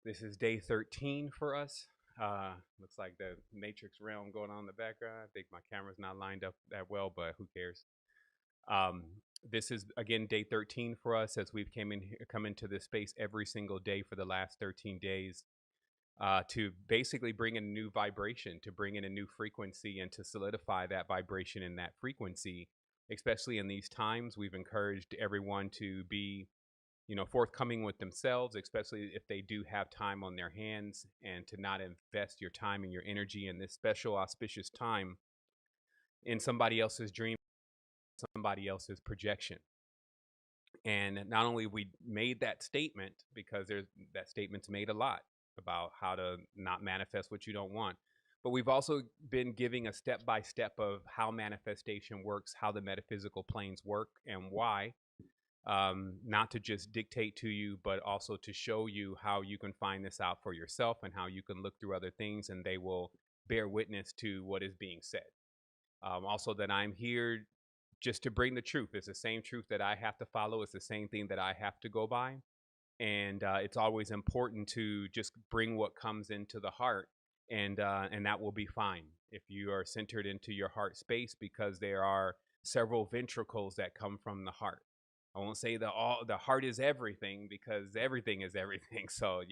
This is day 13 for us. Looks like the Matrix realm going on in the background. I think my camera's not lined up that well, but who cares? Um, this is again day 13 for us as we've come into this space every single day for the last 13 days to basically bring in a new vibration, to bring in a new frequency, and to solidify that vibration and that frequency. Especially in these times, we've encouraged everyone to be forthcoming with themselves, especially if they do have time on their hands, and to not invest your time and your energy in this special auspicious time in somebody else's dream, somebody else's projection. And not only we made that statement, because that statement's made a lot about how to not manifest what you don't want, but we've also been giving a step by step of how manifestation works, how the metaphysical planes work, and why. Not to just dictate to you, but also to show you how you can find this out for yourself and how you can look through other things and they will bear witness to what is being said. Also, that I'm here just to bring the truth. It's the same truth that I have to follow. It's the same thing that I have to go by. And it's always important to just bring what comes into the heart, and that will be fine if you are centered into your heart space, because there are several ventricles that come from the heart. I won't say the heart is everything, because everything is everything. So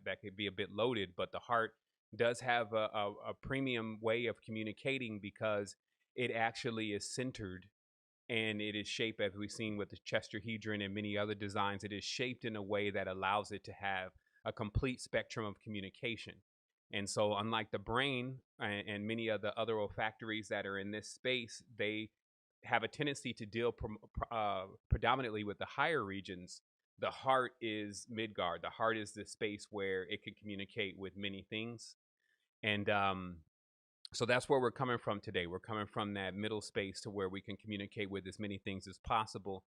that could be a bit loaded, but the heart does have a premium way of communicating, because it actually is centered, and it is shaped, as we've seen with the Chesterhedron and many other designs. It is shaped in a way that allows it to have a complete spectrum of communication. And so, unlike the brain and many of the other olfactories that are in this space, they have a tendency to deal predominantly with the higher regions. The heart is Midgard. The heart is the space where it can communicate with many things. And so that's where we're coming from today. We're coming from that middle space to where we can communicate with as many things as possible,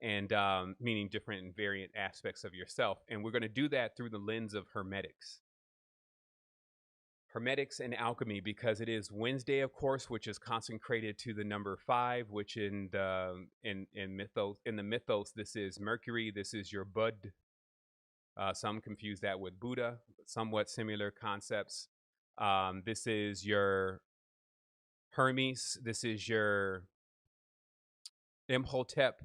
and meaning different and variant aspects of yourself. And we're going to do that through the lens of hermetics. Hermetics and alchemy, because it is Wednesday, of course, which is consecrated to the number 5, which in the mythos, this is Mercury. This is your bud. Some confuse that with Buddha, somewhat similar concepts. This is your Hermes. This is your Imhotep.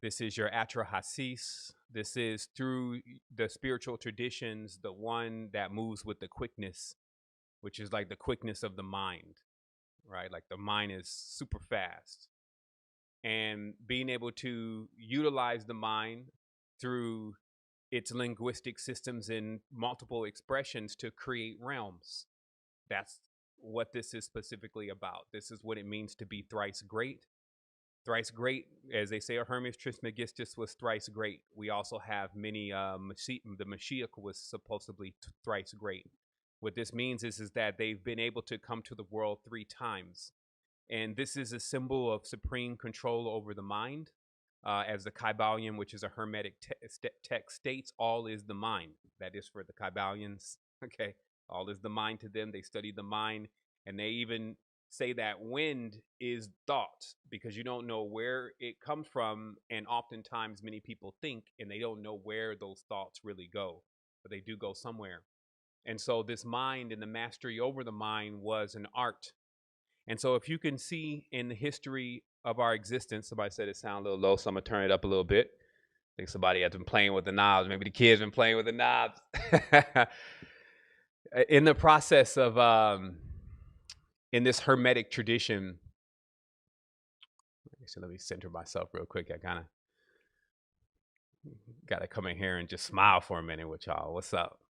This is your Atrahasis. This is, through the spiritual traditions, the one that moves with the quickness, which is like the quickness of the mind, right? Like the mind is super fast. And being able to utilize the mind through its linguistic systems and multiple expressions to create realms. That's what this is specifically about. This is what it means to be thrice great. Thrice great, as they say, Hermes Trismegistus was thrice great. We also have many, the Mashiach was supposedly thrice great. What this means is that they've been able to come to the world 3 times. And this is a symbol of supreme control over the mind. As the Kybalion, which is a Hermetic text, states, all is the mind. That is for the Kybalions. Okay. All is the mind to them. They study the mind, and they even say that wind is thought, because you don't know where it comes from. And oftentimes many people think, and they don't know where those thoughts really go, but they do go somewhere. And so this mind and the mastery over the mind was an art. And so if you can see in the history of our existence, somebody said it sounded a little low, so I'm going to turn it up a little bit. I think somebody has been playing with the knobs. Maybe the kids been playing with the knobs. In the process of, in this Hermetic tradition, so let me center myself real quick. I kind of got to come in here and just smile for a minute with y'all. What's up?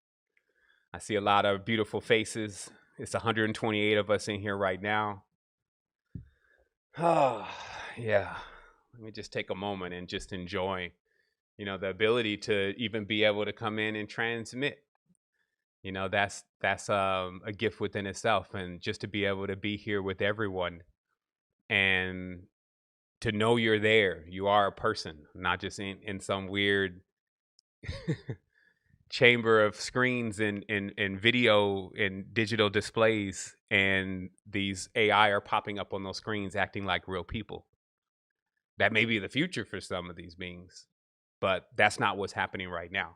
I see a lot of beautiful faces. It's 128 of us in here right now. Oh, yeah. Let me just take a moment and just enjoy, the ability to even be able to come in and transmit. That's a gift within itself, and just to be able to be here with everyone and to know you're there. You are a person, not just in some weird chamber of screens and video and digital displays, and these AI are popping up on those screens acting like real people. That may be the future for some of these beings, but that's not what's happening right now.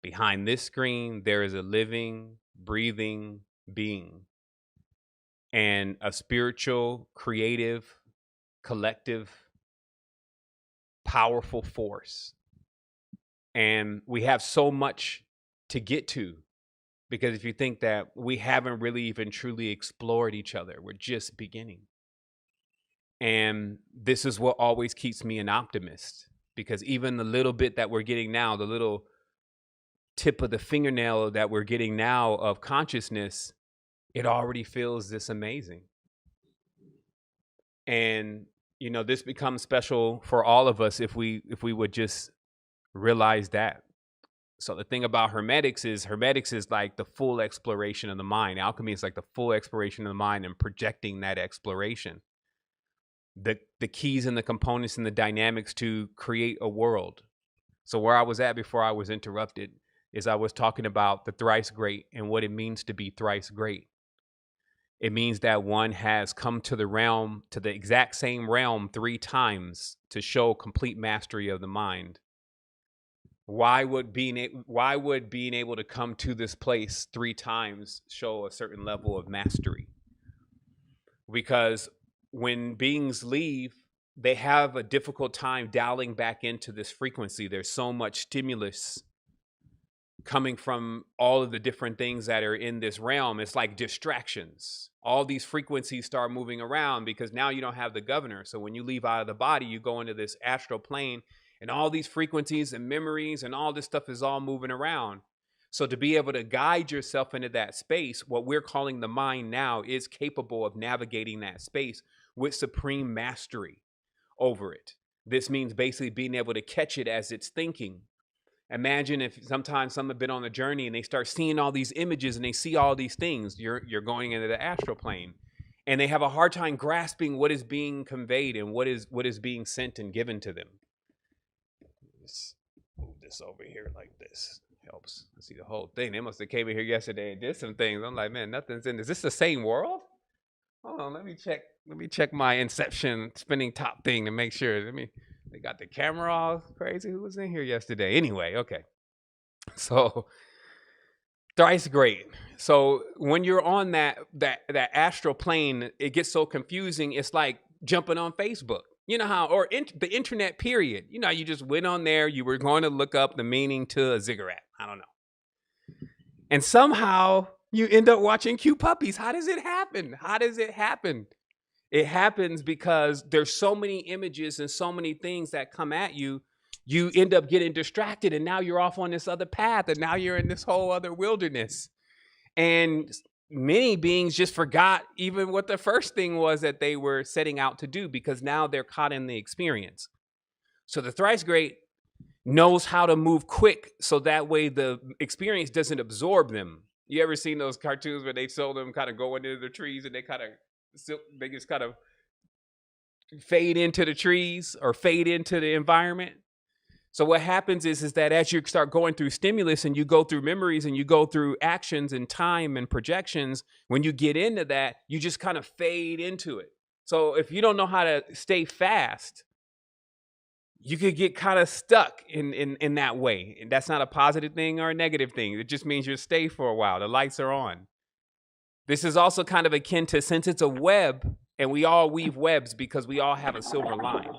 Behind this screen, there is a living, breathing being and a spiritual, creative, collective, powerful force. And we have so much to get to, because if you think that we haven't really even truly explored each other, we're just beginning. And this is what always keeps me an optimist, because even the little bit that we're getting now, the little tip of the fingernail that we're getting now of consciousness, it already feels this amazing. And you know, this becomes special for all of us if we would just realize that. So the thing about hermetics is like the full exploration of the mind. Alchemy is like the full exploration of the mind and projecting that exploration. The keys and the components and the dynamics to create a world. So where I was at before I was interrupted is I was talking about the thrice great and what it means to be thrice great. It means that one has come to the realm, to the exact same realm 3 times to show complete mastery of the mind. Why would being able to come to this place 3 times show a certain level of mastery? Because when beings leave, they have a difficult time dialing back into this frequency. There's so much stimulus coming from all of the different things that are in this realm. It's like distractions. All these frequencies start moving around because now you don't have the governor. So when you leave out of the body, you go into this astral plane, and all these frequencies and memories and all this stuff is all moving around. So to be able to guide yourself into that space, what we're calling the mind now is capable of navigating that space with supreme mastery over it. This means basically being able to catch it as it's thinking. Imagine if sometimes some have been on a journey and they start seeing all these images and they see all these things. You're going into the astral plane, and they have a hard time grasping what is being conveyed and what is being sent and given to them. Just move this over here like this. Helps. I see the whole thing. They must have came in here yesterday and did some things. I'm like, man, nothing's in this. Is this the same world? Hold on, let me check my Inception spinning top thing to make sure. They got the camera all crazy. Who was in here yesterday? Anyway, okay. So thrice great. So when you're on that astral plane, it gets so confusing. It's like jumping on Facebook. You know how, or the internet period. You know, you just went on there. You were going to look up the meaning to a ziggurat. I don't know. And somehow you end up watching cute puppies. How does it happen? It happens because there's so many images and so many things that come at you. You end up getting distracted, and now you're off on this other path, and now you're in this whole other wilderness. And many beings just forgot even what the first thing was that they were setting out to do, because now they're caught in the experience. So the thrice great knows how to move quick so that way the experience doesn't absorb them. You ever seen those cartoons where they show them kind of going into the trees and they just kind of fade into the trees or fade into the environment? So what happens is that as you start going through stimulus and you go through memories and you go through actions and time and projections, when you get into that, you just kind of fade into it. So if you don't know how to stay fast, you could get kind of stuck in that way. And that's not a positive thing or a negative thing. It just means you stay for a while. The lights are on. This is also kind of akin to, since it's a web, and we all weave webs because we all have a silver line.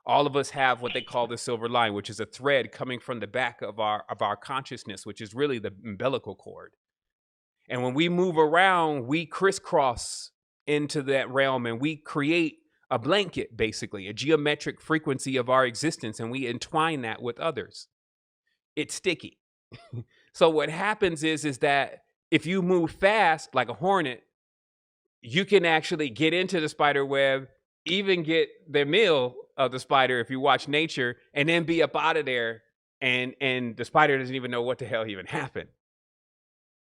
All of us have what they call the silver line, which is a thread coming from the back of our consciousness, which is really the umbilical cord. And when we move around, we crisscross into that realm, and we create a blanket, basically, a geometric frequency of our existence, and we entwine that with others. It's sticky. So what happens is that if you move fast like a hornet, you can actually get into the spider web, even get the meal of the spider if you watch nature, and then be up out of there, and the spider doesn't even know what the hell even happened.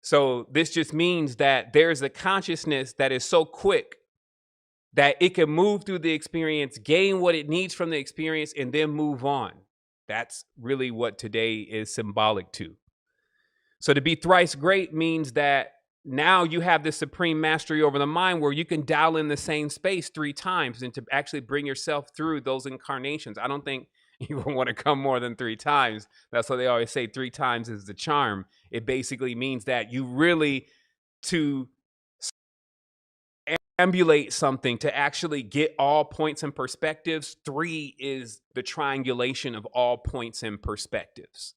So this just means that there's a consciousness that is so quick that it can move through the experience, gain what it needs from the experience, and then move on. That's really what today is symbolic to. So to be thrice great means that now you have this supreme mastery over the mind where you can dial in the same space 3 times and to actually bring yourself through those incarnations. I don't think, You won't want to come more than 3 times. That's why they always say 3 times is the charm. It basically means that you really, to ambulate something, to actually get all points and perspectives, 3 is the triangulation of all points and perspectives.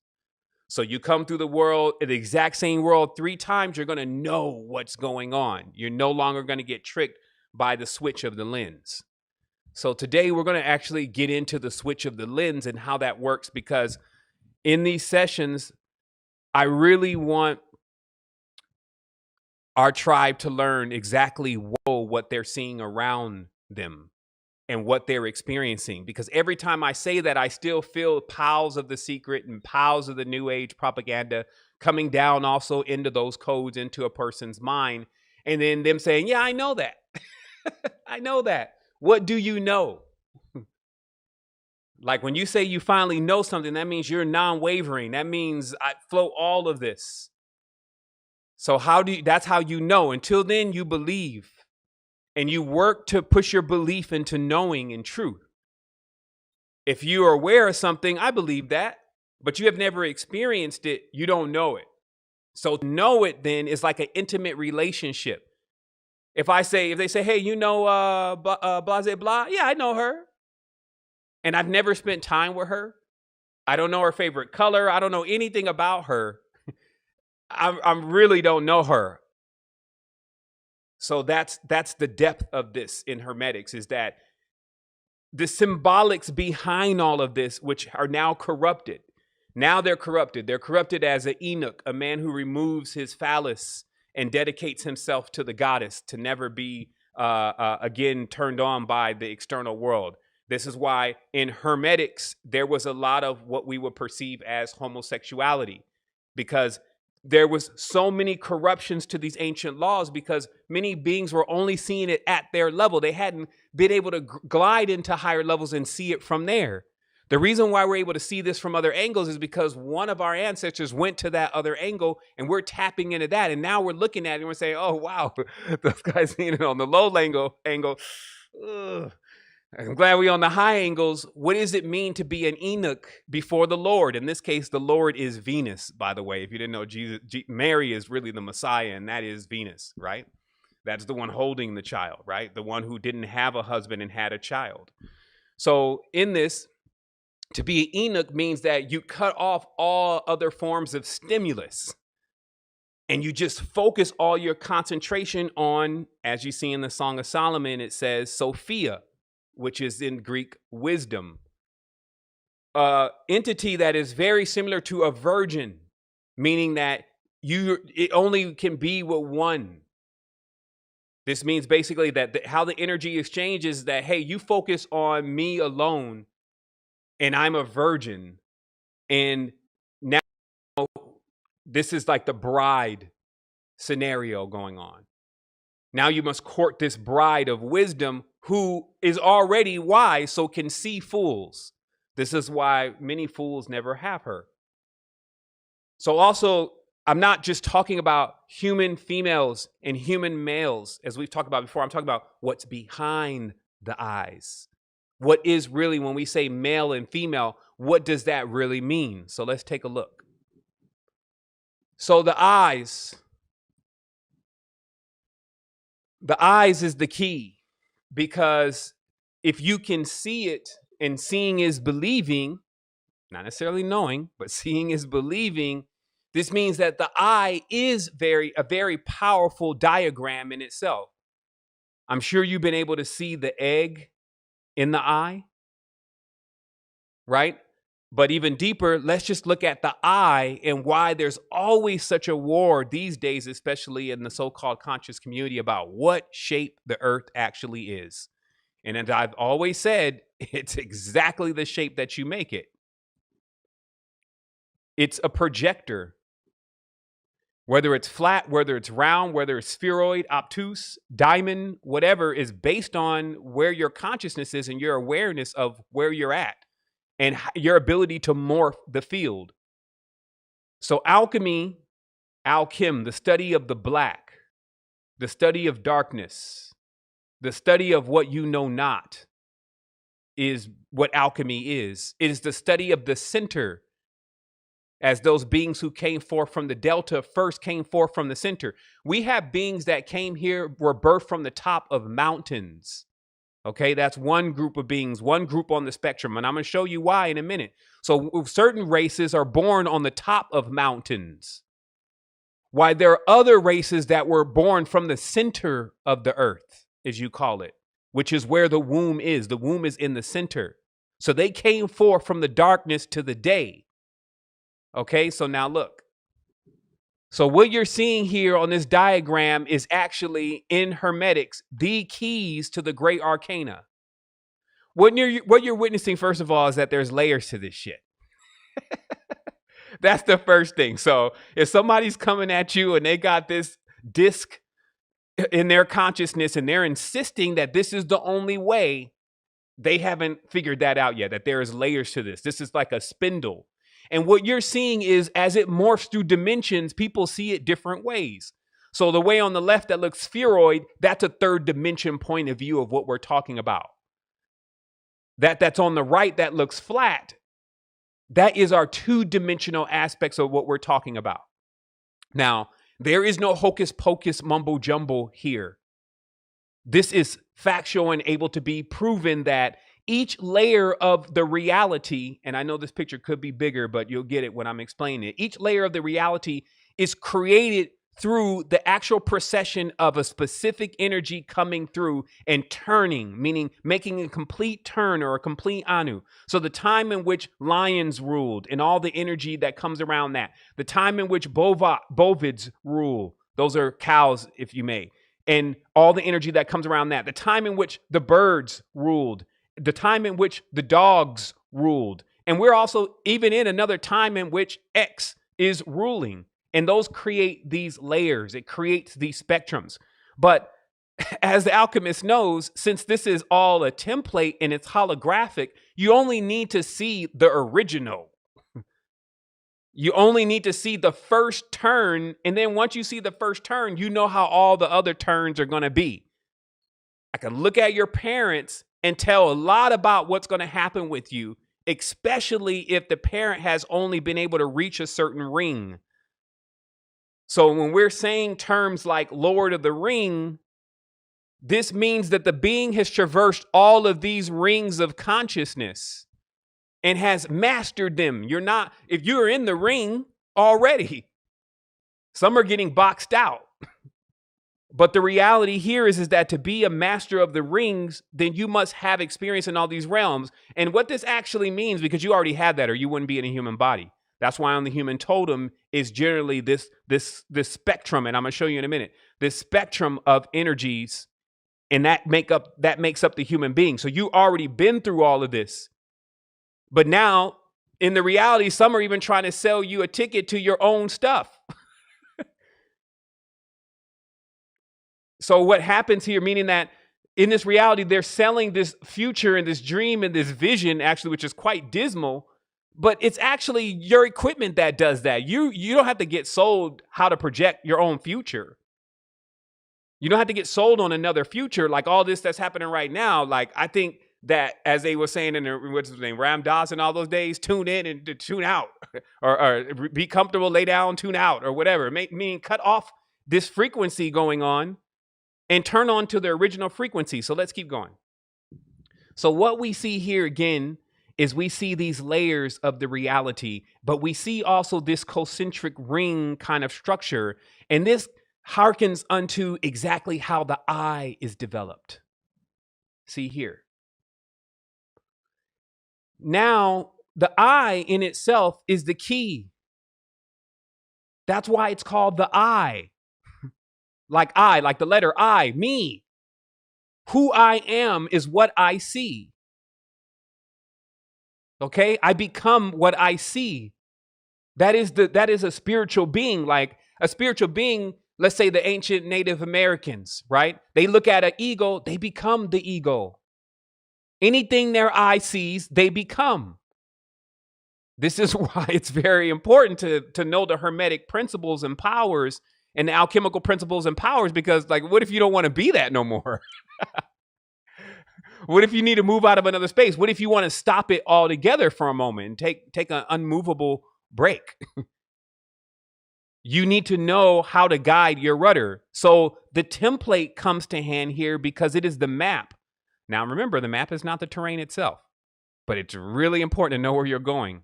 So you come through the world, the exact same world 3 times, you're going to know what's going on. You're no longer going to get tricked by the switch of the lens. So today we're going to actually get into the switch of the lens and how that works, because in these sessions, I really want our tribe to learn exactly what they're seeing around them and what they're experiencing. Because every time I say that, I still feel piles of the secret and piles of the new age propaganda coming down also into those codes, into a person's mind. And then them saying, yeah, I know that. I know that. What do you know? Like when you say you finally know something, that means you're non-wavering. That means I flow all of this. So that's how you know. Until then, you believe and you work to push your belief into knowing and truth. If you are aware of something, I believe that, but you have never experienced it, you don't know it. So to know it then is like an intimate relationship. If they say, hey, you know, blase blah, yeah, I know her. And I've never spent time with her. I don't know her favorite color. I don't know anything about her. I really don't know her. So that's the depth of this in Hermetics, is that the symbolics behind all of this, which are now corrupted. Now they're corrupted. They're corrupted as an eunuch, a man who removes his phallus and dedicates himself to the goddess, to never be again turned on by the external world. This is why in Hermetics, there was a lot of what we would perceive as homosexuality, because there was so many corruptions to these ancient laws, because many beings were only seeing it at their level. They hadn't been able to glide into higher levels and see it from there. The reason why we're able to see this from other angles is because one of our ancestors went to that other angle, and we're tapping into that. And now we're looking at it and we're saying, oh, wow, those guys seeing it on the low angle. Ugh. I'm glad we're on the high angles. What does it mean to be an eunuch before the Lord? In this case, the Lord is Venus, by the way. If you didn't know, Mary is really the Messiah, and that is Venus, right? That's the one holding the child, right? The one who didn't have a husband and had a child. So in this, to be an eunuch means that you cut off all other forms of stimulus, and you just focus all your concentration on, as you see in the Song of Solomon, it says Sophia, which is in Greek wisdom. Entity that is very similar to a virgin, meaning that it only can be with one. This means basically that how the energy exchanges, that, hey, you focus on me alone, and I'm a virgin. And now this is like the bride scenario going on. Now you must court this bride of wisdom who is already wise, so can see fools. This is why many fools never have her. So also, I'm not just talking about human females and human males, as we've talked about before. I'm talking about what's behind the eyes. What is really, when we say male and female, what does that really mean? So let's take a look. So the eyes is the key, because if you can see it, and seeing is believing, not necessarily knowing, but seeing is believing, this means that the eye is a very powerful diagram in itself. I'm sure you've been able to see the egg in the eye, right? But even deeper, let's just look at the eye and why there's always such a war these days, especially in the so-called conscious community, about what shape the earth actually is. And as I've always said, it's exactly the shape that you make it. It's a projector. Whether it's flat, whether it's round, whether it's spheroid, obtuse, diamond, whatever, is based on where your consciousness is and your awareness of where you're at and your ability to morph the field. So alchem, the study of the black, the study of darkness, the study of what you know not, is what alchemy is. It is the study of the center, as those beings who came forth from the delta first came forth from the center. We have beings that came here, were birthed from the top of mountains. Okay, that's one group of beings, one group on the spectrum. And I'm going to show you why in a minute. So certain races are born on the top of mountains, while there are other races that were born from the center of the earth, as you call it, which is where the womb is. The womb is in the center. So they came forth from the darkness to the day. Okay, so now look. So what you're seeing here on this diagram is actually, in Hermetics, the keys to the great arcana. What you're witnessing, first of all, is that there's layers to this shit. That's the first thing. So if somebody's coming at you and they got this disc in their consciousness and they're insisting that this is the only way, they haven't figured that out yet, that there is layers to this. This is like a spindle. And what you're seeing is, as it morphs through dimensions, people see it different ways. So the way on the left that looks spheroid, that's a third dimension point of view of what we're talking about. That's on the right that looks flat, that is our two-dimensional aspects of what we're talking about. Now, there is no hocus pocus mumbo jumbo here. This is factual and able to be proven that each layer of the reality, and I know this picture could be bigger, but you'll get it when I'm explaining it. Each layer of the reality is created through the actual procession of a specific energy coming through and turning, meaning making a complete turn or a complete anu. So the time in which lions ruled and all the energy that comes around that, the time in which bovids rule, those are cows, if you may, and all the energy that comes around that, the time in which the birds ruled, the time in which the dogs ruled. And we're also even in another time in which X is ruling. And those create these layers. It creates these spectrums. But as the alchemist knows, since this is all a template and it's holographic, you only need to see the original. You only need to see the first turn. And then once you see the first turn, you know how all the other turns are going to be. I can look at your parents and tell a lot about what's going to happen with you, especially if the parent has only been able to reach a certain ring. So when we're saying terms like Lord of the Ring, this means that the being has traversed all of these rings of consciousness and has mastered them. If you're in the ring already, some are getting boxed out. But the reality here is that to be a master of the rings, then you must have experience in all these realms. And what this actually means, because you already have that or you wouldn't be in a human body. That's why on the human totem is generally this spectrum, and I'm going to show you in a minute, this spectrum of energies, and that makes up the human being. So you already been through all of this. But now, in the reality, some are even trying to sell you a ticket to your own stuff. So what happens here, meaning that in this reality, they're selling this future and this dream and this vision, actually, which is quite dismal, but it's actually your equipment that does that. You don't have to get sold how to project your own future. You don't have to get sold on another future like all this that's happening right now. Like, I think that, as they were saying in what's his name, Ram Dass and all those days, tune in and tune out, or be comfortable, lay down, tune out, or whatever. Meaning cut off this frequency going on and turn on to the original frequency. So let's keep going. So what we see here again is we see these layers of the reality, but we see also this concentric ring kind of structure. And this harkens unto exactly how the I is developed. See here. Now, the I in itself is the key. That's why it's called the I. Like the letter I, me. Who I am is what I see. Okay? I become what I see. That is a spiritual being. Like a spiritual being, let's say the ancient Native Americans, right? They look at an eagle, they become the eagle. Anything their eye sees, they become. This is why it's very important to know the Hermetic principles and powers and the alchemical principles and powers, because, like, what if you don't want to be that no more? What if you need to move out of another space? What if you want to stop it altogether for a moment and take an unmovable break? You need to know how to guide your rudder. So the template comes to hand here because it is the map. Now remember, the map is not the terrain itself, but it's really important to know where you're going.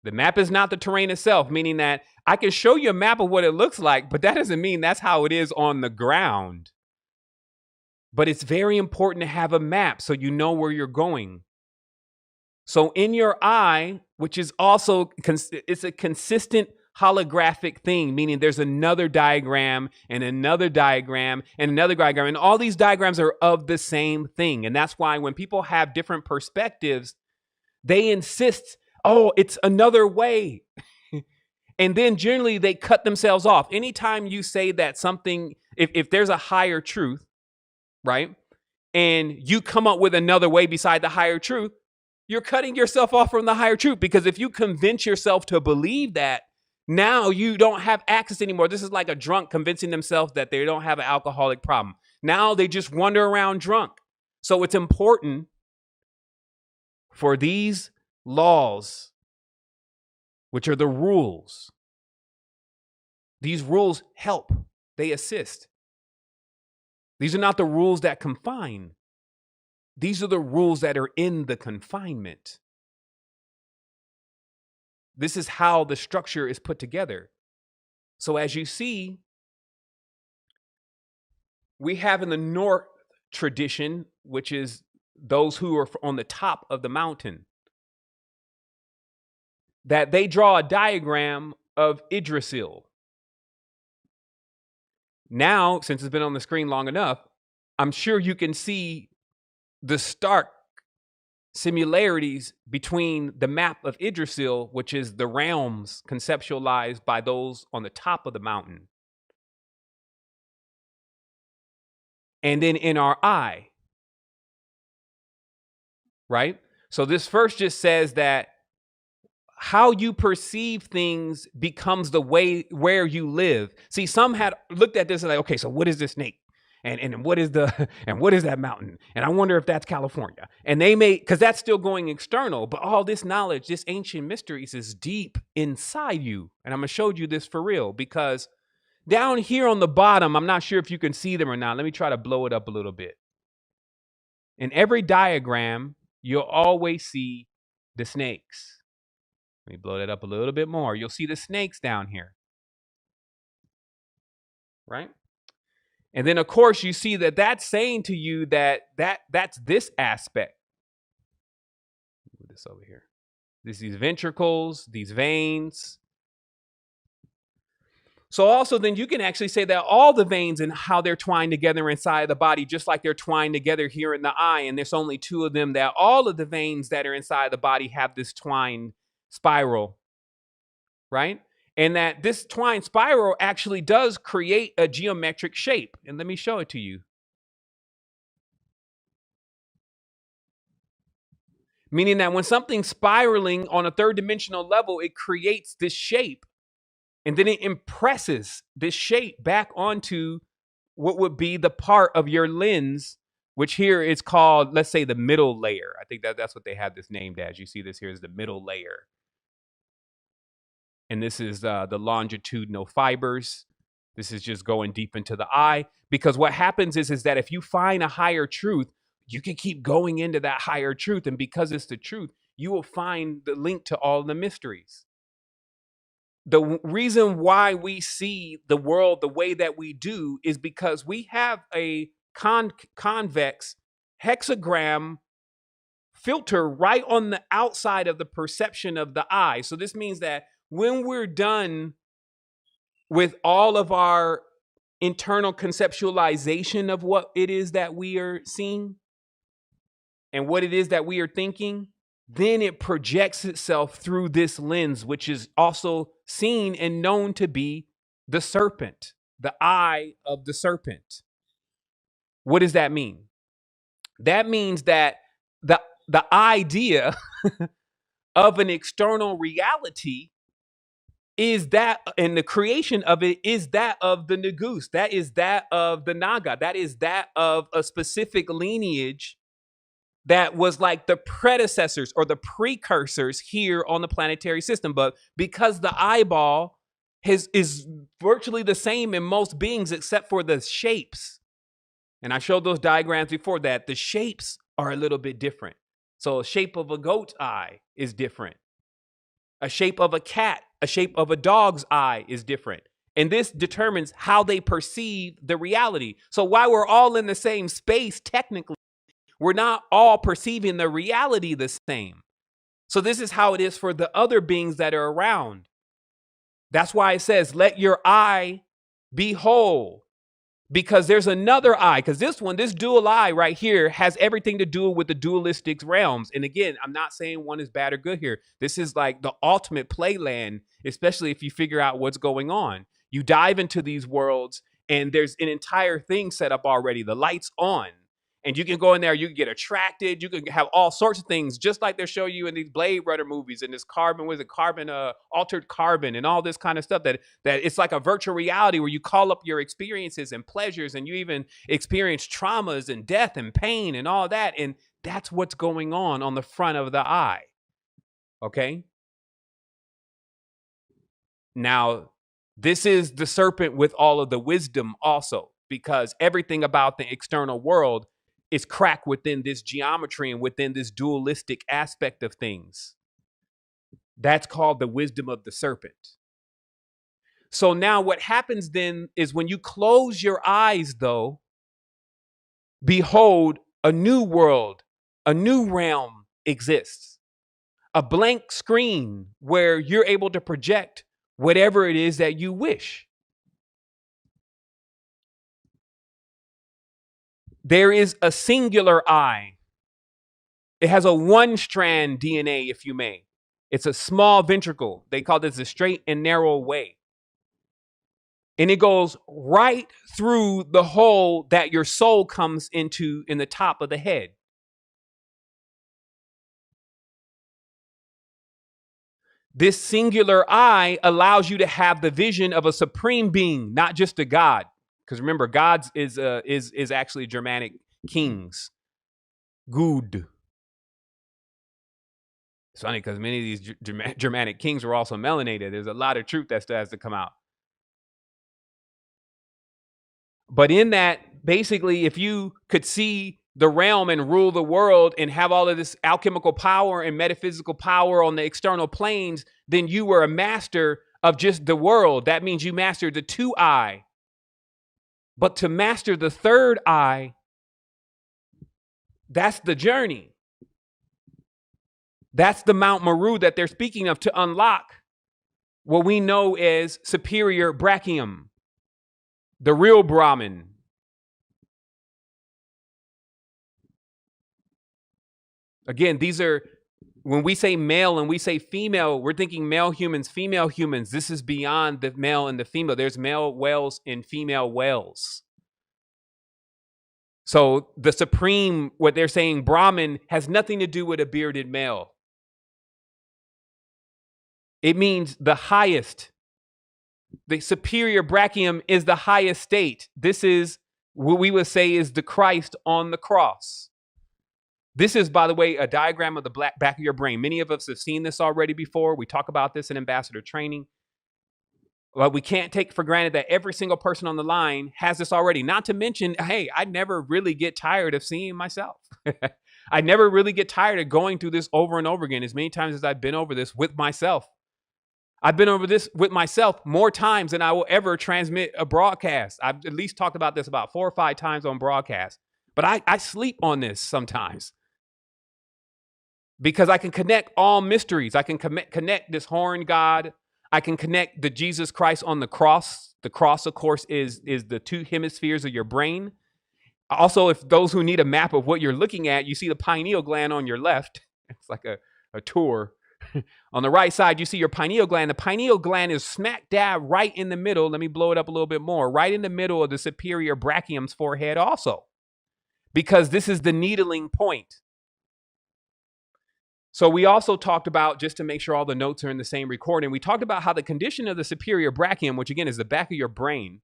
The map is not the terrain itself, meaning that I can show you a map of what it looks like, but that doesn't mean that's how it is on the ground. But it's very important to have a map so you know where you're going. So in your eye, which is also, it's a consistent holographic thing, meaning there's another diagram and another diagram and another diagram. And all these diagrams are of the same thing. And that's why when people have different perspectives, they insist, oh, it's another way. And then generally they cut themselves off. Anytime you say that something, if there's a higher truth, right? And you come up with another way beside the higher truth, you're cutting yourself off from the higher truth, because if you convince yourself to believe that, now you don't have access anymore. This is like a drunk convincing themselves that they don't have an alcoholic problem. Now they just wander around drunk. So it's important for these laws, which are the rules. These rules help. They assist. These are not the rules that confine. These are the rules that are in the confinement. This is how the structure is put together. So as you see, we have in the North tradition, which is those who are on the top of the mountain, that they draw a diagram of Yggdrasil. Now, since it's been on the screen long enough, I'm sure you can see the stark similarities between the map of Yggdrasil, which is the realms conceptualized by those on the top of the mountain, and then in our eye, right? So this first just says that how you perceive things becomes the way where you live. See, some had looked at this and like, okay, so what is this snake? And what is that mountain? And I wonder if that's California. And they may, because that's still going external, but all this knowledge, this ancient mysteries is deep inside you. And I'm gonna show you this for real, because down here on the bottom, I'm not sure if you can see them or not. Let me try to blow it up a little bit. In every diagram, you'll always see the snakes. Let me blow that up a little bit more. You'll see the snakes down here, right? And then, of course, you see that that's saying to you that's this aspect. Move this over here. These ventricles, these veins. So also then you can actually say that all the veins and how they're twined together inside the body, just like they're twined together here in the eye, and there's only two of them, that all of the veins that are inside the body have this twined spiral, right? And that this twine spiral actually does create a geometric shape. And let me show it to you. Meaning that when something's spiraling on a third dimensional level, it creates this shape. And then it impresses this shape back onto what would be the part of your lens, which here is called, let's say, the middle layer. I think that's what they have this named as. You see this here is the middle layer. And this is the longitudinal fibers. This is just going deep into the eye. Because what happens is that if you find a higher truth, you can keep going into that higher truth. And because it's the truth, you will find the link to all the mysteries. The reason why we see the world the way that we do is because we have a convex hexagram filter right on the outside of the perception of the eye. So this means that when we're done with all of our internal conceptualization of what it is that we are seeing and what it is that we are thinking, then it projects itself through this lens, which is also seen and known to be the serpent, the eye of the serpent. What does that mean? That means that the idea of an external reality is that, and the creation of it is that of the Nagus. That is that of the Naga. That is that of a specific lineage that was like the predecessors or the precursors here on the planetary system. But because the eyeball is virtually the same in most beings except for the shapes, and I showed those diagrams before that, the shapes are a little bit different. So a shape of a goat's eye is different. A shape of a cat, a shape of a dog's eye is different. And this determines how they perceive the reality. So while we're all in the same space, technically, we're not all perceiving the reality the same. So this is how it is for the other beings that are around. That's why it says, let your eye be whole. Because there's another eye, because this dual eye right here has everything to do with the dualistic realms. And again, I'm not saying one is bad or good here. This is like the ultimate playland, especially if you figure out what's going on. You dive into these worlds and there's an entire thing set up already. The light's on. And you can go in there, you can get attracted, you can have all sorts of things, just like they show you in these Blade Runner movies and this altered carbon and all this kind of stuff, that it's like a virtual reality where you call up your experiences and pleasures, and you even experience traumas and death and pain and all that. And that's what's going on the front of the eye. Okay? Now, this is the serpent with all of the wisdom also, because everything about the external world is cracked within this geometry and within this dualistic aspect of things. That's called the wisdom of the serpent. So now what happens then is when you close your eyes, though, behold, a new world, a new realm exists. A blank screen where you're able to project whatever it is that you wish. There is a singular eye. It has a one-strand DNA, if you may. It's a small ventricle. They call this a straight and narrow way. And it goes right through the hole that your soul comes into in the top of the head. This singular eye allows you to have the vision of a supreme being, not just a god. Because remember, gods is actually Germanic kings. Good. It's funny because many of these Germanic kings were also melanated. There's a lot of truth that still has to come out. But in that, basically, if you could see the realm and rule the world and have all of this alchemical power and metaphysical power on the external planes, then you were a master of just the world. That means you mastered the two eye. But to master the third eye, that's the journey. That's the Mount Meru that they're speaking of, to unlock what we know as superior brachium, the real Brahman. Again, these are, when we say male and we say female, we're thinking male humans, female humans. This is beyond the male and the female. There's male whales and female whales. So the supreme, what they're saying, Brahman, has nothing to do with a bearded male. It means the highest. The superior brachium is the highest state. This is what we would say is the Christ on the cross. This is, by the way, a diagram of the back of your brain. Many of us have seen this already before. We talk about this in ambassador training. But we can't take for granted that every single person on the line has this already. Not to mention, hey, I never really get tired of seeing myself. I never really get tired of going through this over and over again, as many times as I've been over this with myself. I've been over this with myself more times than I will ever transmit a broadcast. I've at least talked about this about 4 or 5 times on broadcast. But I sleep on this sometimes, because I can connect all mysteries. I can connect this horn God. I can connect the Jesus Christ on the cross. The cross, of course, is the 2 hemispheres of your brain. Also, if those who need a map of what you're looking at, you see the pineal gland on your left. It's like a tour. On the right side, you see your pineal gland. The pineal gland is smack dab right in the middle. Let me blow it up a little bit more. Right in the middle of the superior brachium's forehead also, because this is the needling point. So we also talked about, just to make sure all the notes are in the same recording, we talked about how the condition of the superior brachium, which again is the back of your brain,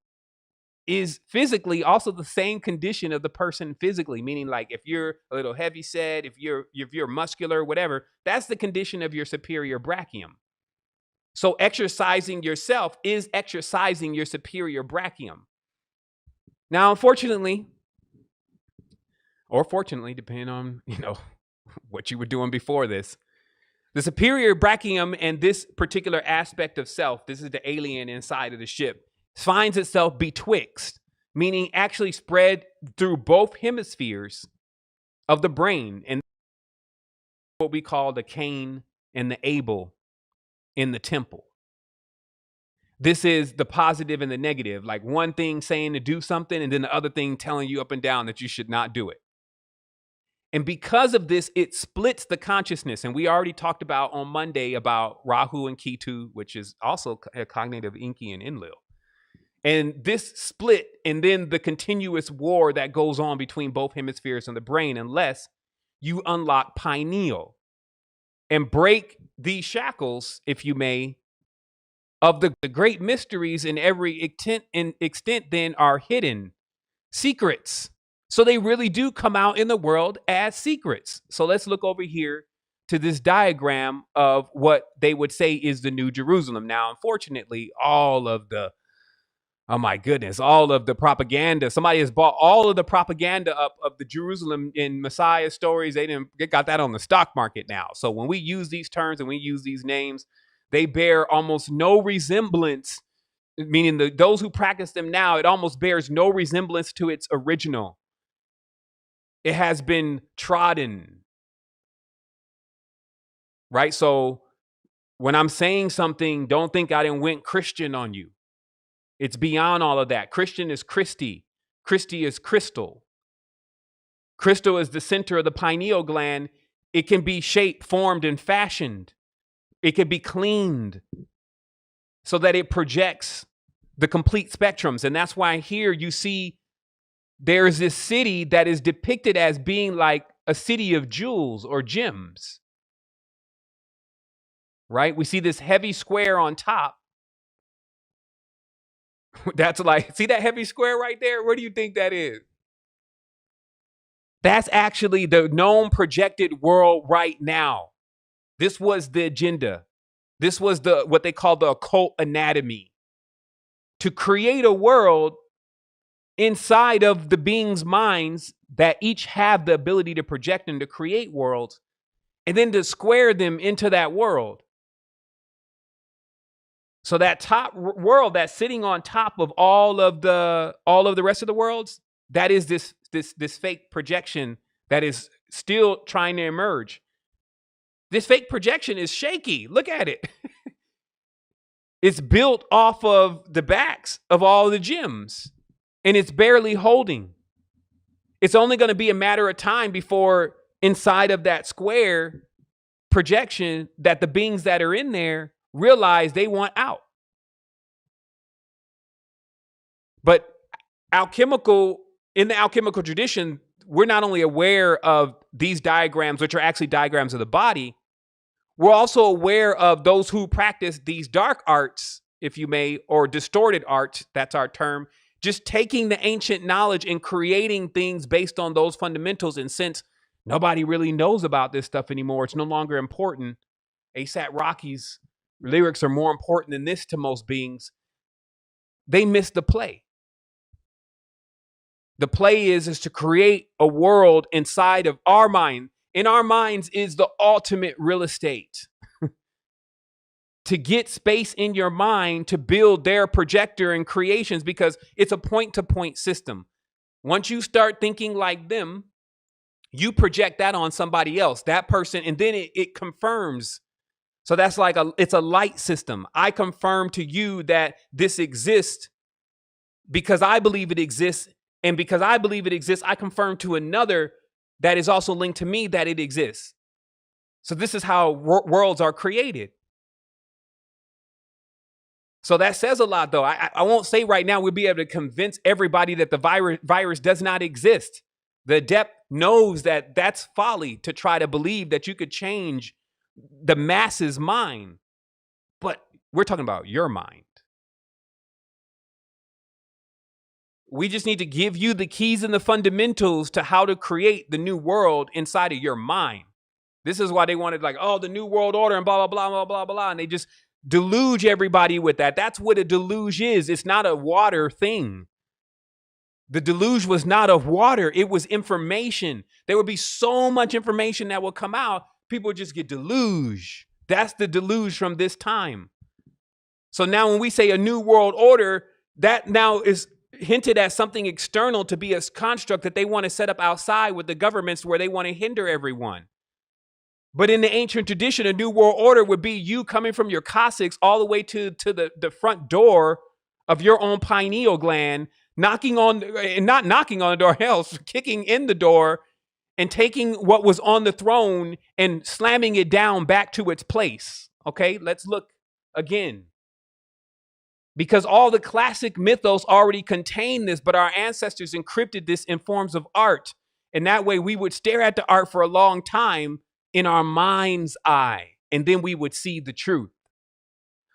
is physically also the same condition of the person physically, meaning like if you're a little heavy set, if you're muscular, whatever, that's the condition of your superior brachium. So exercising yourself is exercising your superior brachium. Now, unfortunately, or fortunately, depending on, what you were doing before this, the superior brachium and this particular aspect of self, this is the alien inside of the ship, finds itself betwixt, meaning actually spread through both hemispheres of the brain, and what we call the Cain and the Abel in the temple. This is the positive and the negative, like one thing saying to do something and then the other thing telling you up and down that you should not do it. And because of this, it splits the consciousness. And we already talked about on Monday about Rahu and Ketu, which is also a cognitive Enki and Enlil. And this split, and then the continuous war that goes on between both hemispheres in the brain, unless you unlock pineal and break these shackles, if you may, of the great mysteries in every extent then are hidden secrets. So they really do come out in the world as secrets. So let's look over here to this diagram of what they would say is the New Jerusalem. Now, unfortunately, all of the propaganda, somebody has bought all of the propaganda up of the Jerusalem in Messiah stories. They got that on the stock market now. So when we use these terms and we use these names, they bear almost no resemblance, meaning those who practice them now, it almost bears no resemblance to its original. It has been trodden, right? So when I'm saying something, don't think I didn't went Christian on you. It's beyond all of that. Christian is Christy. Christy is crystal. Crystal is the center of the pineal gland. It can be shaped, formed, and fashioned. It can be cleaned so that it projects the complete spectrums. And that's why here you see there's this city that is depicted as being like a city of jewels or gems, right? We see this heavy square on top. That's like, see that heavy square right there? Where do you think that is? That's actually the known projected world right now. This was the agenda. This was what they call the occult anatomy. To create a world inside of the beings' minds that each have the ability to project and to create worlds, and then to square them into that world. So that top world that's sitting on top of all of the rest of the worlds, that is this fake projection that is still trying to emerge. This fake projection is shaky. Look at it. It's built off of the backs of all the gems, and it's barely holding. It's only going to be a matter of time before inside of that square projection that the beings that are in there realize they want out. But in the alchemical tradition, we're not only aware of these diagrams, which are actually diagrams of the body, we're also aware of those who practice these dark arts, if you may, or distorted arts, that's our term, just taking the ancient knowledge and creating things based on those fundamentals. And since nobody really knows about this stuff anymore, it's no longer important. A$AP Rocky's lyrics are more important than this to most beings. They miss the play. The play is to create a world inside of our mind. In our minds is the ultimate real estate. To get space in your mind to build their projector and creations, because it's a point-to-point system. Once you start thinking like them, you project that on somebody else, that person, and then it confirms. So that's like it's a light system. I confirm to you that this exists because I believe it exists. And because I believe it exists, I confirm to another that is also linked to me that it exists. So this is how worlds are created. So that says a lot, though. I won't say right now we'll be able to convince everybody that the virus does not exist. The adept knows that that's folly to try to believe that you could change the masses' mind, but we're talking about your mind. We just need to give you the keys and the fundamentals to how to create the new world inside of your mind. This is why they wanted like, oh, the new world order and blah, blah, blah, blah, blah, blah. And they just deluge everybody with that. That's what a deluge is. It's not a water thing. The deluge was not of water. It was information. There would be so much information that would come out. People would just get deluge. That's the deluge from this time. So now when we say a new world order, that now is hinted at something external to be a construct that they want to set up outside with the governments where they want to hinder everyone. But in the ancient tradition, a new world order would be you coming from your coccyx all the way to the front door of your own pineal gland, knocking on, and not knocking on the door, hell, kicking in the door and taking what was on the throne and slamming it down back to its place. Okay, let's look again. Because all the classic mythos already contain this, but our ancestors encrypted this in forms of art. And that way we would stare at the art for a long time in our mind's eye, and then we would see the truth.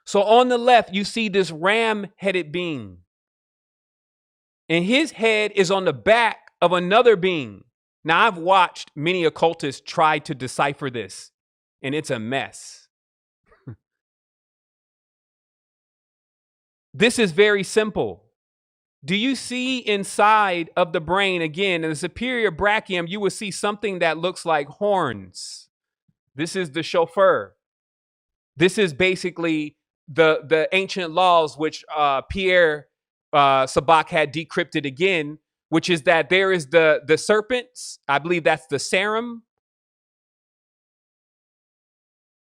So on the left, you see this ram-headed being. And his head is on the back of another being. Now, I've watched many occultists try to decipher this, and it's a mess. This is very simple. Do you see inside of the brain, again, in the superior brachium, you will see something that looks like horns. This is the chauffeur. This is basically the ancient laws, which Pierre Sabak had decrypted again, which is that there is the serpents. I believe that's the serum.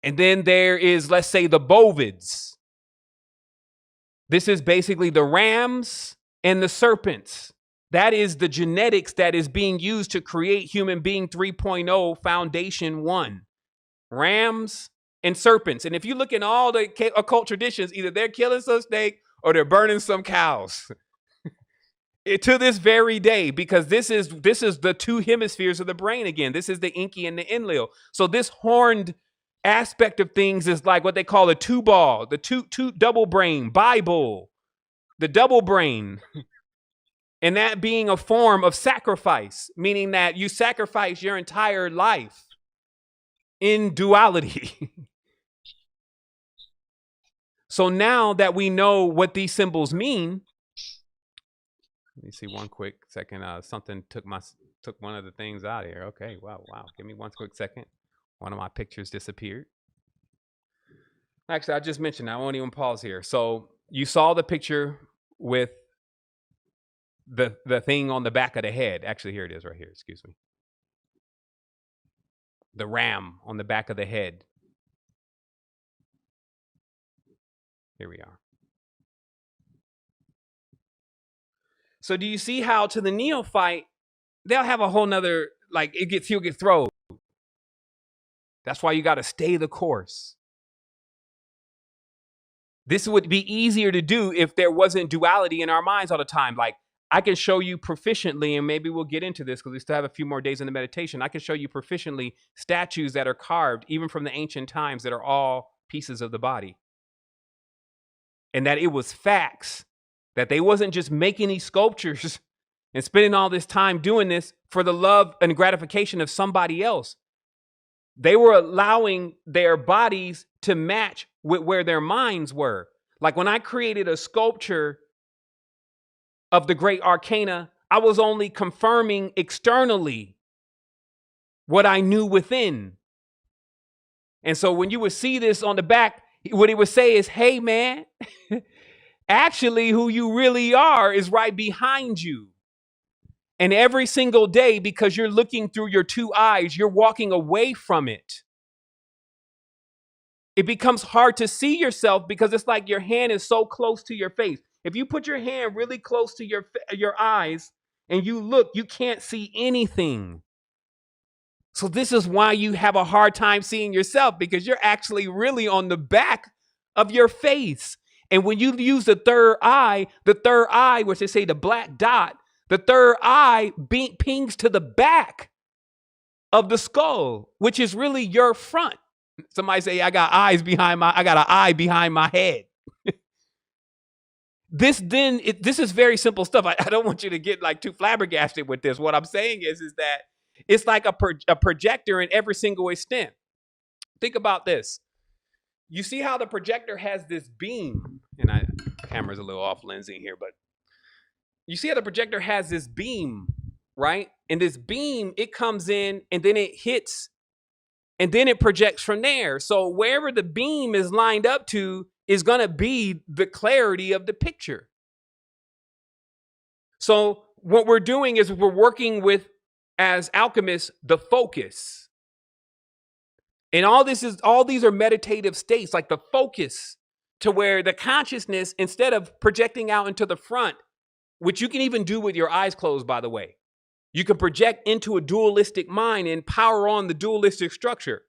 And then there is, let's say, the bovids. This is basically the rams and the serpents. That is the genetics that is being used to create human being 3.0 foundation 1. Rams and serpents. And if you look in all the occult traditions, either they're killing some snake or they're burning some cows. To this very day, because this is the two hemispheres of the brain again. This is the Inky and the Enlil. So this horned aspect of things is like what they call a two ball, the two double brain, Bible, the double brain. And that being a form of sacrifice, meaning that you sacrifice your entire life in duality. So now that we know what these symbols mean, let me see one quick second. Something took one of the things out of here. Okay, wow. Give me one quick second. One of my pictures disappeared. Actually, I just mentioned, I won't even pause here. So you saw the picture with the thing on the back of the head. Actually, here it is right here. Excuse me. The ram on the back of the head. Here we are. So do you see how to the neophyte, they'll have a whole nother, like he'll get thrown. That's why you got to stay the course. This would be easier to do if there wasn't duality in our minds all the time. Like I can show you proficiently, and maybe we'll get into this because we still have a few more days in the meditation. I can show you proficiently statues that are carved, even from the ancient times, that are all pieces of the body. And that it was facts, that they wasn't just making these sculptures and spending all this time doing this for the love and gratification of somebody else. They were allowing their bodies to match with where their minds were. Like when I created a sculpture of the great arcana, I was only confirming externally what I knew within. And so when you would see this on the back, what he would say is, hey, man, actually who you really are is right behind you. And every single day, because you're looking through your two eyes, you're walking away from it. It becomes hard to see yourself because it's like your hand is so close to your face. If you put your hand really close to your eyes and you look, you can't see anything. So this is why you have a hard time seeing yourself, because you're actually really on the back of your face. And when you use the third eye, which they say the black dot, the third eye pings to the back of the skull, which is really your front. Somebody say, I got an eye behind my head. This is very simple stuff. I don't want you to get like too flabbergasted with this. What I'm saying is that it's like a projector in every single extent. Think about this. You see how the projector has this beam, and camera's a little off lensing here, but you see how the projector has this beam, right? And this beam, it comes in and then it hits and then it projects from there. So wherever the beam is lined up to is going to be the clarity of the picture. So what we're doing is we're working with, as alchemists, the focus. And all these are meditative states, like the focus, to where the consciousness, instead of projecting out into the front, which you can even do with your eyes closed, by the way, you can project into a dualistic mind and power on the dualistic structure.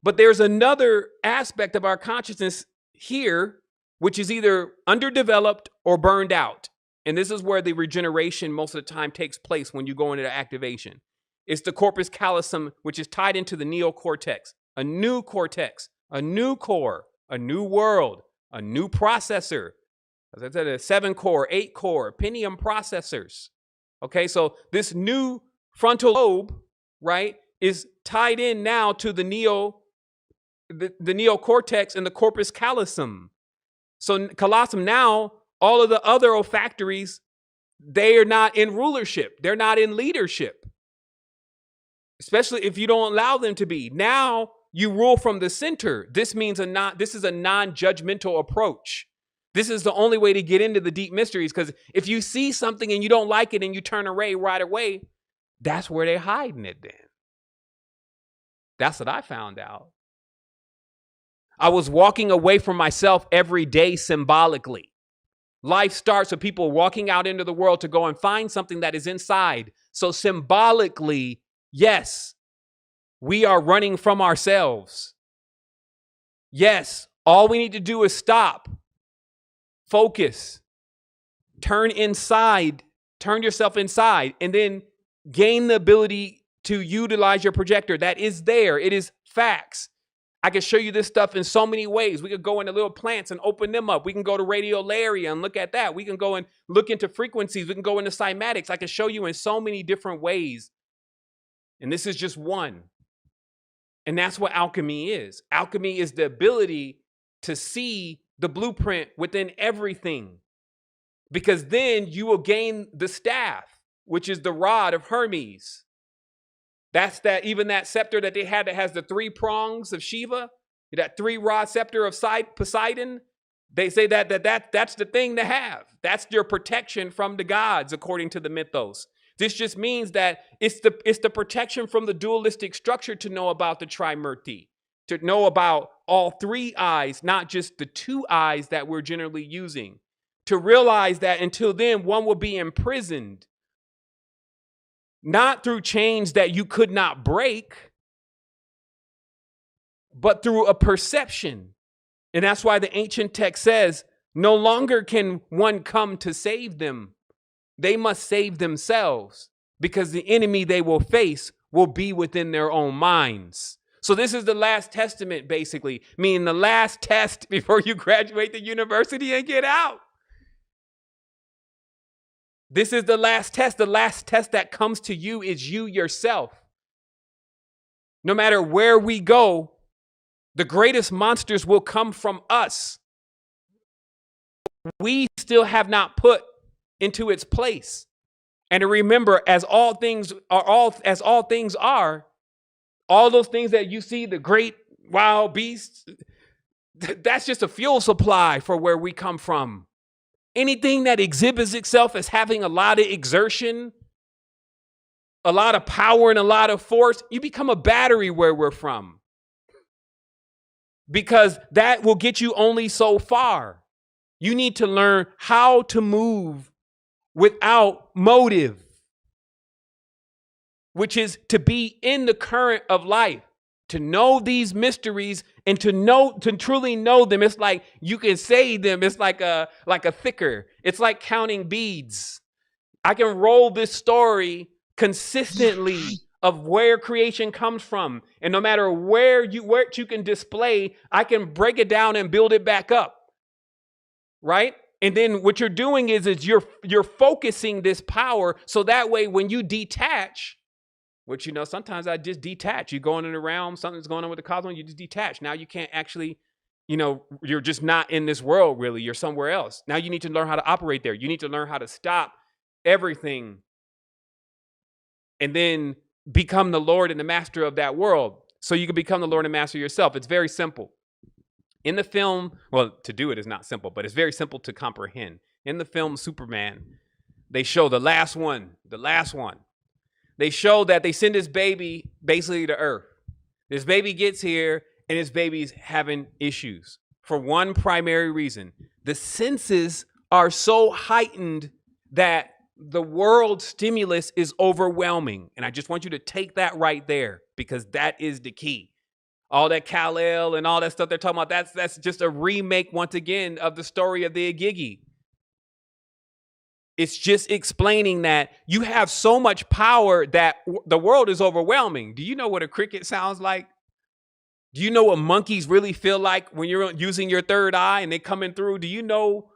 But there's another aspect of our consciousness here, which is either underdeveloped or burned out. And this is where the regeneration most of the time takes place when you go into the activation. It's the corpus callosum, which is tied into the neocortex, a new cortex, a new core, a new world, a new processor. As I said, a 7-core, 8-core, Pentium processors. Okay, so this new frontal lobe, right, is tied in now to the neocortex and the corpus callosum. So callosum now, all of the other olfactories, they are not in rulership. They're not in leadership. Especially if you don't allow them to be. Now you rule from the center. This means this is a non-judgmental approach. This is the only way to get into the deep mysteries, because if you see something and you don't like it and you turn away right away, that's where they're hiding it then. That's what I found out. I was walking away from myself every day symbolically. Life starts with people walking out into the world to go and find something that is inside. So symbolically, yes, we are running from ourselves. Yes, all we need to do is stop, focus, turn inside, turn yourself inside, and then gain the ability to utilize your projector. That is there. It is facts. I can show you this stuff in so many ways. We could go into little plants and open them up. We can go to radiolaria and look at that. We can go and look into frequencies. We can go into cymatics. I can show you in so many different ways. And this is just one. And that's what alchemy is. Alchemy is the ability to see the blueprint within everything. Because then you will gain the staff, which is the rod of Hermes. That's even that scepter that they had that has the 3 prongs of Shiva, that 3-rod scepter of Poseidon. They say that's the thing to have. That's your protection from the gods, according to the mythos. This just means that it's the protection from the dualistic structure to know about the Trimurti, to know about all 3 eyes, not just the 2 eyes that we're generally using, to realize that until then, one will be imprisoned, not through chains that you could not break, but through a perception. And that's why the ancient text says, no longer can one come to save them. They must save themselves, because the enemy they will face will be within their own minds. So this is the last testament, basically, meaning the last test before you graduate the university and get out. This is the last test. The last test that comes to you is you yourself. No matter where we go, the greatest monsters will come from us. We still have not put into its place. And to remember, as all things are, all those things that you see, the great wild beasts, that's just a fuel supply for where we come from. Anything that exhibits itself as having a lot of exertion, a lot of power and a lot of force, you become a battery where we're from. Because that will get you only so far. You need to learn how to move without motive, which is to be in the current of life, to know these mysteries and to truly know them. It's like you can say them. It's like a thicker. It's like counting beads. I can roll this story consistently of where creation comes from. And no matter where you can display, I can break it down and build it back up. Right? And then what you're doing is you're focusing this power so that way when you detach, which, sometimes I just detach. You go into the realm, something's going on with the cosmos, you just detach. Now you can't actually, you're just not in this world really. You're somewhere else. Now you need to learn how to operate there. You need to learn how to stop everything and then become the Lord and the master of that world so you can become the Lord and master yourself. It's very simple. In the film, well, to do it is not simple, but it's very simple to comprehend. In the film Superman, they show the last one. They show that they send this baby basically to Earth. This baby gets here and this baby's having issues for one primary reason. The senses are so heightened that the world stimulus is overwhelming. And I just want you to take that right there because that is the key. All that Kal-El and all that stuff they're talking about, that's just a remake once again of the story of the Igigi. It's just explaining that you have so much power that the world is overwhelming. Do you know what a cricket sounds like? Do you know what monkeys really feel like when you're using your third eye and they coming through? Do you know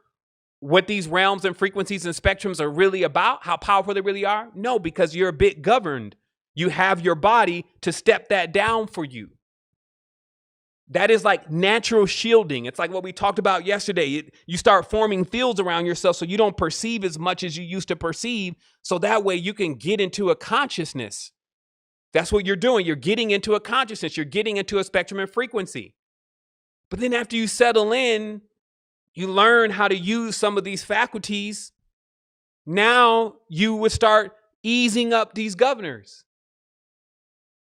what these realms and frequencies and spectrums are really about? How powerful they really are? No, because you're a bit governed. You have your body to step that down for you. That is like natural shielding. It's like what we talked about yesterday. You start forming fields around yourself so you don't perceive as much as you used to perceive. So that way you can get into a consciousness. That's what you're doing. You're getting into a consciousness. You're getting into a spectrum and frequency. But then after you settle in, you learn how to use some of these faculties. Now you would start easing up these governors.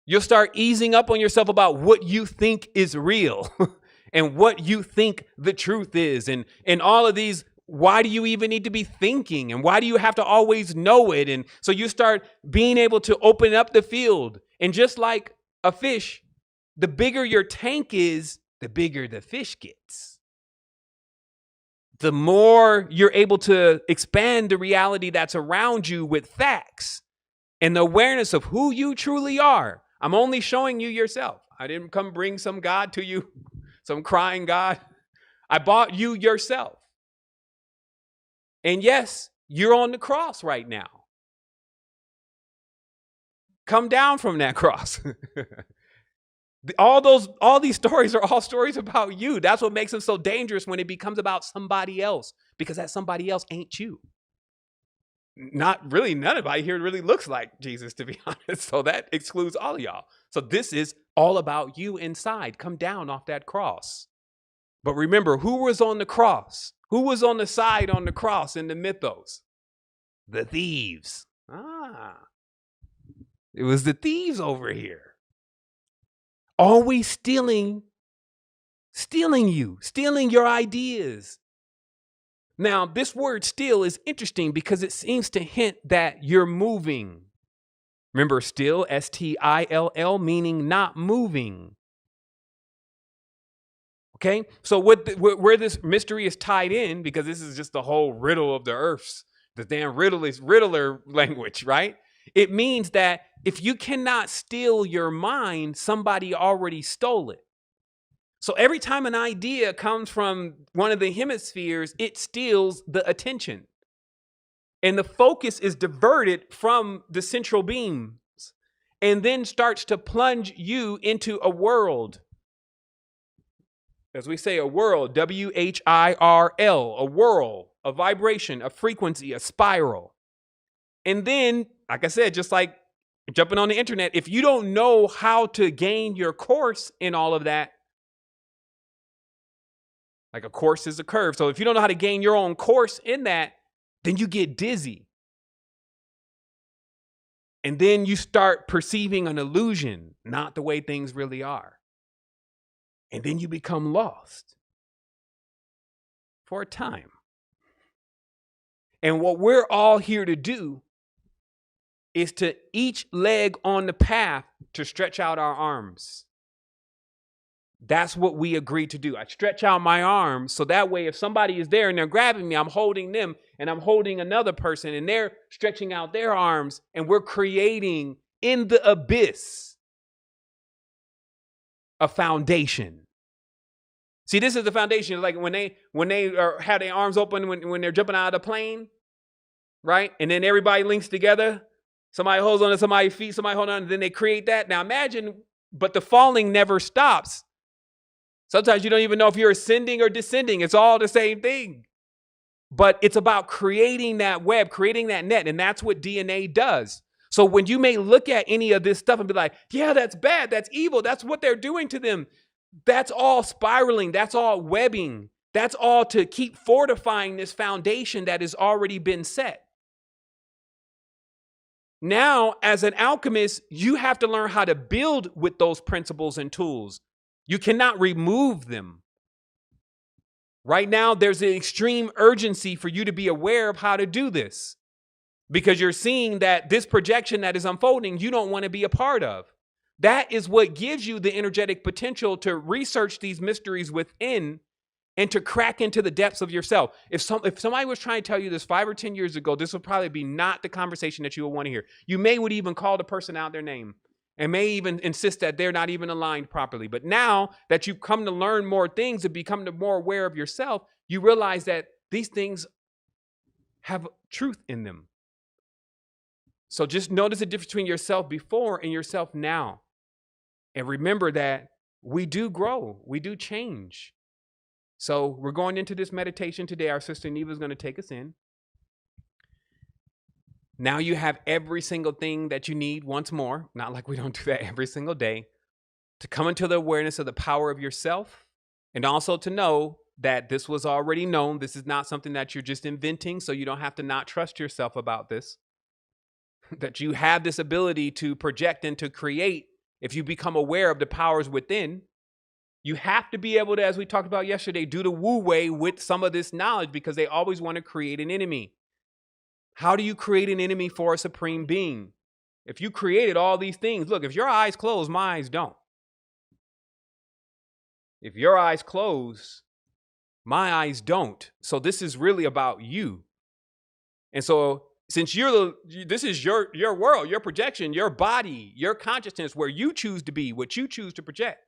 You'll start easing up on yourself about what you think is real and what you think the truth is. And all of these, why do you even need to be thinking? And why do you have to always know it? And so you start being able to open up the field. And just like a fish, the bigger your tank is, the bigger the fish gets. The more you're able to expand the reality that's around you with facts and the awareness of who you truly are. I'm only showing you yourself. I didn't come bring some God to you, some crying God. I bought you yourself. And yes, you're on the cross right now. Come down from that cross. All these stories are all stories about you. That's what makes them so dangerous when it becomes about somebody else, because that somebody else ain't you. Not really, none of it here really looks like Jesus, to be honest. So that excludes all of y'all. So this is all about you inside. Come down off that cross. But remember, who was on the cross? Who was on the side on the cross in the mythos? The thieves. It was the thieves over here. Always stealing you, stealing your ideas. Now, this word still is interesting because it seems to hint that you're moving. Remember, still, S-T-I-L-L, meaning not moving. Okay, so where this mystery is tied in, because this is just the whole riddle of the earths, the damn riddler language, right? It means that if you cannot steal your mind, somebody already stole it. So every time an idea comes from one of the hemispheres, it steals the attention. And the focus is diverted from the central beams and then starts to plunge you into a world. As we say, a world, W-H-I-R-L, a whirl, a vibration, a frequency, a spiral. And then, like I said, just like jumping on the internet, if you don't know how to gain your course in all of that, like a course is a curve. So if you don't know how to gain your own course in that, then you get dizzy. And then you start perceiving an illusion, not the way things really are. And then you become lost for a time. And what we're all here to do is to each leg on the path to stretch out our arms. That's what we agreed to do. I stretch out my arms so that way if somebody is there and they're grabbing me, I'm holding them and I'm holding another person and they're stretching out their arms and we're creating in the abyss a foundation. See, this is the foundation. Like when they have their arms open when they're jumping out of the plane, right? And then everybody links together. Somebody holds on to somebody's feet, somebody hold on, and then they create that. Now imagine, but the falling never stops. Sometimes you don't even know if you're ascending or descending. It's all the same thing. But it's about creating that web, creating that net, and that's what DNA does. So when you may look at any of this stuff and be like, yeah, that's bad, that's evil, that's what they're doing to them. That's all spiraling, that's all webbing. That's all to keep fortifying this foundation that has already been set. Now, as an alchemist, you have to learn how to build with those principles and tools. You cannot remove them. Right now, there's an extreme urgency for you to be aware of how to do this because you're seeing that this projection that is unfolding, you don't want to be a part of. That is what gives you the energetic potential to research these mysteries within and to crack into the depths of yourself. If somebody was trying to tell you this 5 or 10 years ago, this would probably be not the conversation that you would want to hear. You would even call the person out their name and may even insist that they're not even aligned properly. But now that you've come to learn more things and become more aware of yourself, you realize that these things have truth in them. So just notice the difference between yourself before and yourself now. And remember that we do grow, we do change. So we're going into this meditation today. Our sister Neva is going to take us in. Now you have every single thing that you need once more, not like we don't do that every single day, to come into the awareness of the power of yourself and also to know that this was already known. This is not something that you're just inventing, so you don't have to not trust yourself about this. That you have this ability to project and to create if you become aware of the powers within. You have to be able to, as we talked about yesterday, do the Wu Wei with some of this knowledge because they always want to create an enemy. How do you create an enemy for a supreme being? If you created all these things, look, if your eyes close, my eyes don't. If your eyes close, my eyes don't. So this is really about you. And so since this is your world, your projection, your body, your consciousness, where you choose to be, what you choose to project.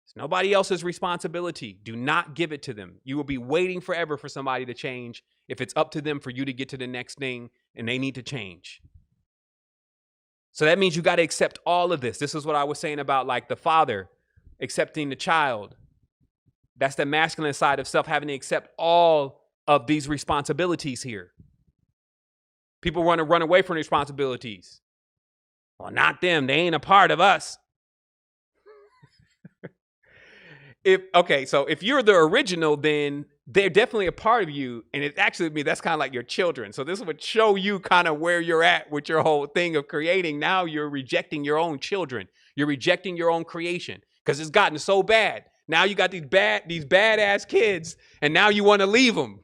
It's nobody else's responsibility. Do not give it to them. You will be waiting forever for somebody to change if it's up to them for you to get to the next thing and they need to change. So that means you got to accept all of this. This is what I was saying about like the father accepting the child. That's the masculine side of self, having to accept all of these responsibilities here. People want to run away from responsibilities. Well, not them. They ain't a part of us. So if you're the original, then they're definitely a part of you. And it actually, that's kind of like your children. So this would show you kind of where you're at with your whole thing of creating. Now you're rejecting your own children. You're rejecting your own creation because it's gotten so bad. Now you got these badass kids and now you want to leave them.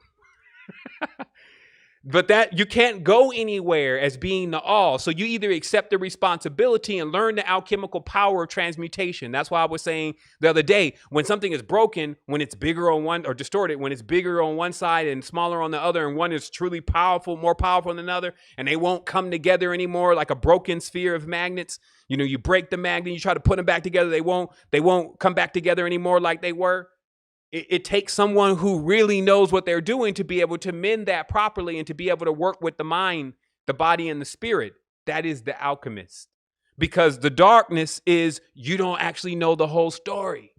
But that you can't go anywhere as being the all. So you either accept the responsibility and learn the alchemical power of transmutation. That's why I was saying the other day, when something is broken, when it's bigger on one or distorted, when it's bigger on one side and smaller on the other, and one is truly powerful, more powerful than another, and they won't come together anymore like a broken sphere of magnets. You know, you break the magnet, you try to put them back together, they won't come back together anymore like they were. It takes someone who really knows what they're doing to be able to mend that properly and to be able to work with the mind, the body, and the spirit. That is the alchemist. Because the darkness is you don't actually know the whole story.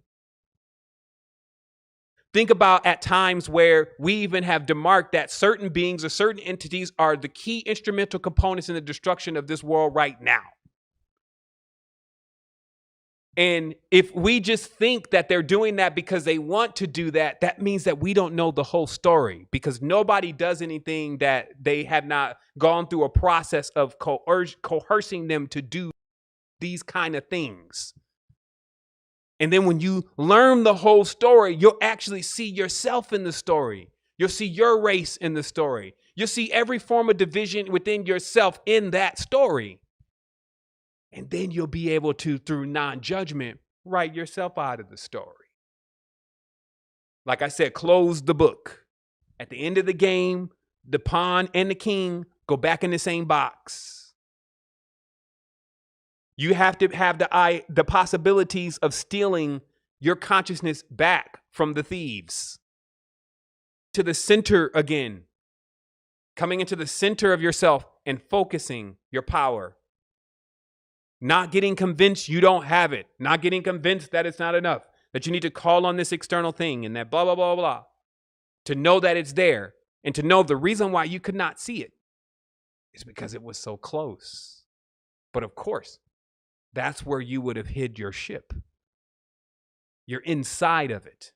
Think about at times where we even have demarked that certain beings or certain entities are the key instrumental components in the destruction of this world right now. And if we just think that they're doing that because they want to do that, that means that we don't know the whole story, because nobody does anything that they have not gone through a process of coercing them to do these kind of things. And then when you learn the whole story, you'll actually see yourself in the story. You'll see your race in the story. You'll see every form of division within yourself in that story. And then you'll be able to, through non-judgment, write yourself out of the story. Like I said, close the book. At the end of the game, the pawn and the king go back in the same box. You have to have the possibilities of stealing your consciousness back from the thieves to the center again, coming into the center of yourself and focusing your power. Not getting convinced you don't have it, not getting convinced that it's not enough, that you need to call on this external thing and that blah, blah, blah, blah, to know that it's there and to know the reason why you could not see it is because it was so close. But of course, that's where you would have hid your ship. You're inside of it.